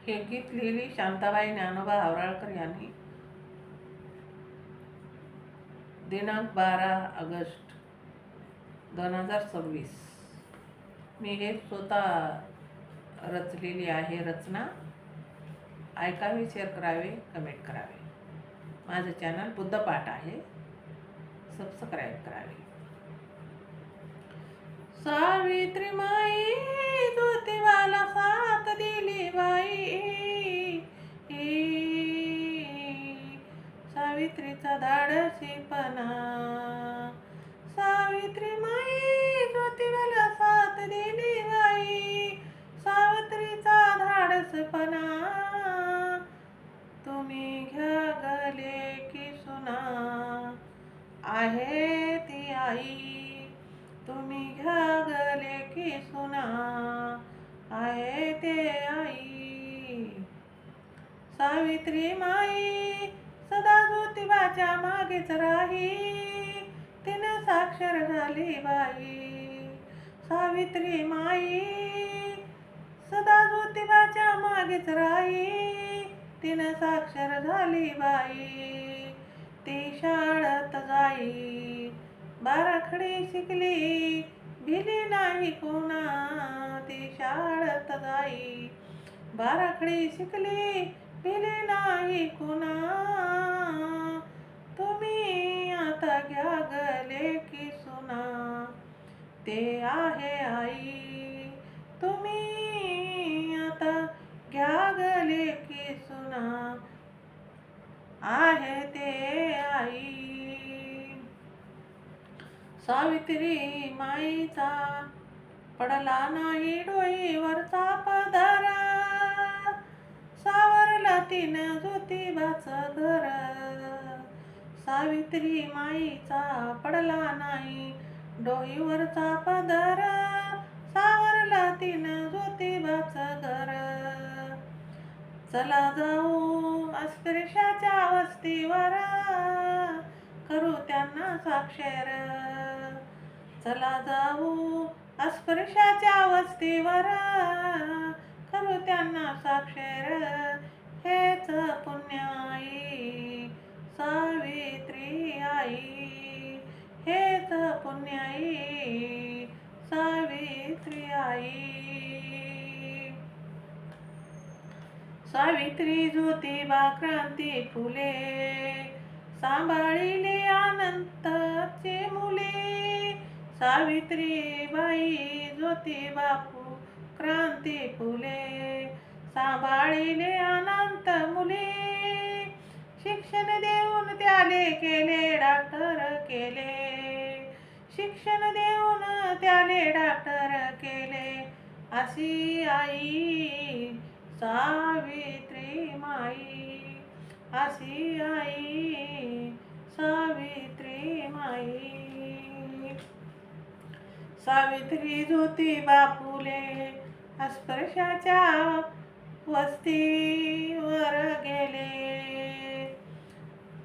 हे गीत लिहिली शांताबाई ज्ञानोबा हावराळकर यांनी दिनांक 12 ऑगस्ट 2026. मी हे स्वतः रचलेली आहे रचना. ऐकावे, शेअर करावे, कमेंट करावे. माझं चॅनल बुद्धपाठ आहे, सबस्क्राईब करावे. सावित्री माई ज्योतिबाला साथ दिली बाई, सावित्रीचा धाडसीपणा. सावित्री माई ज्योतिबाला साथ दिली बाई, सावित्रीचा धाडसपणा. तुम्ही घ्या गले की सुना, आहे ती आई. तुम्ही घ्या गले की सुना, आहे ते आई. सावित्री माई सदा ज्योतिबाच्या मागेच राही, तिने साक्षर झाली बाई. सावित्री माई सदा ज्योतिबाच्या मागेच राही, तिने साक्षर झाली बाई. ती शाळेत जाई, बाराखडी शिकली, भिली नाही कोणा. ती शाळेत जाई, बाराखडी शिकली, भिली नाही कोणा. तुम्ही आता घ्या गले की सुना, ते आहे आई. तुम्ही आता घ्या गले की सुना, आहे ते आई. सावित्री माईचा पडला नाही डोईवरचा पदरा, सावरला तिनं ज्योतिबाचं घर. सावित्री माईचा पडला नाही डोईवरचा पदरा, सावरला तिनं ज्योतिबाचं घर. चला जाऊ अस्पृश्याच्या वस्तीवर, करू त्यांना साक्षर. चला जाऊ अस्पृश्याच्या वस्तीवर, करू त्यांना साक्षर. हेच पुण्य आई सावित्री आई, हेच पुण्य आई सावित्री आई. सावित्री ज्योतिबा क्रांती फुले, सांभाळिले अनंताचे मुले. सावित्री बाई ज्योतिबा क्रांती फुले, सांभाळिले अनंत मुले. शिक्षण देऊन त्याले केले डॉक्टर केले, शिक्षण देऊन त्याले डॉक्टर केले. अशी आई सावित्री माई, अशी आई सावित्री माई. सावित्री ज्योतिबा फुले अस्पृश्याच्या वस्तीवर गेले,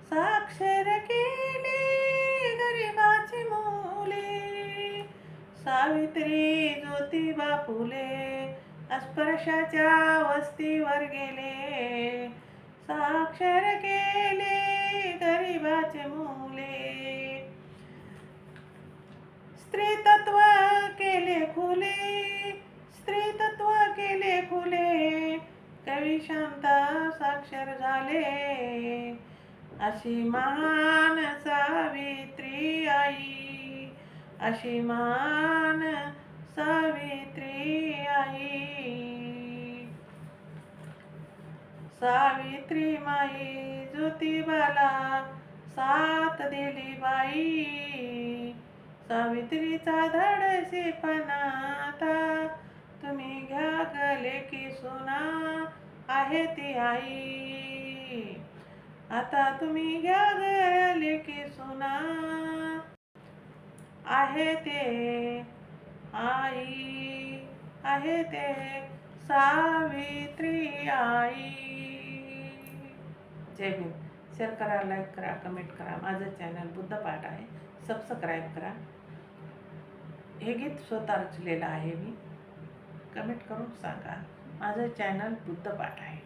साक्षर केले गरिबाची मुले. सावित्री ज्योतिबा फुले अस्पृश्याच्या वस्तीवर गेले, साक्षर केले गरिबाचे मुले. स्त्रीतत्व केले खुले, स्त्रीतत्व केले खुले, कवी शांता साक्षर झाले. अशी महान सावित्री आई, अशी महान सावित्री आई. सावित्री माई ज्योतिबाला साथ दिली बाई, सावित्रीचा धाडसीपणा. आता तुम्ही घ्या गले की सुना, आहे ती आई. आता तुम्ही घ्या गले की सुना, आहे ते आई, आहे ते सावित्री आई. जय भीम. शेअर करा, लाईक करा, कमेंट करा. माझं चॅनल बुद्धपाठ आहे, सबस्क्राईब करा. हे गीत स्वतः रचलेलं आहे मी. कमेंट करून सांगा. माझं चॅनल बुद्धपाठ आहे.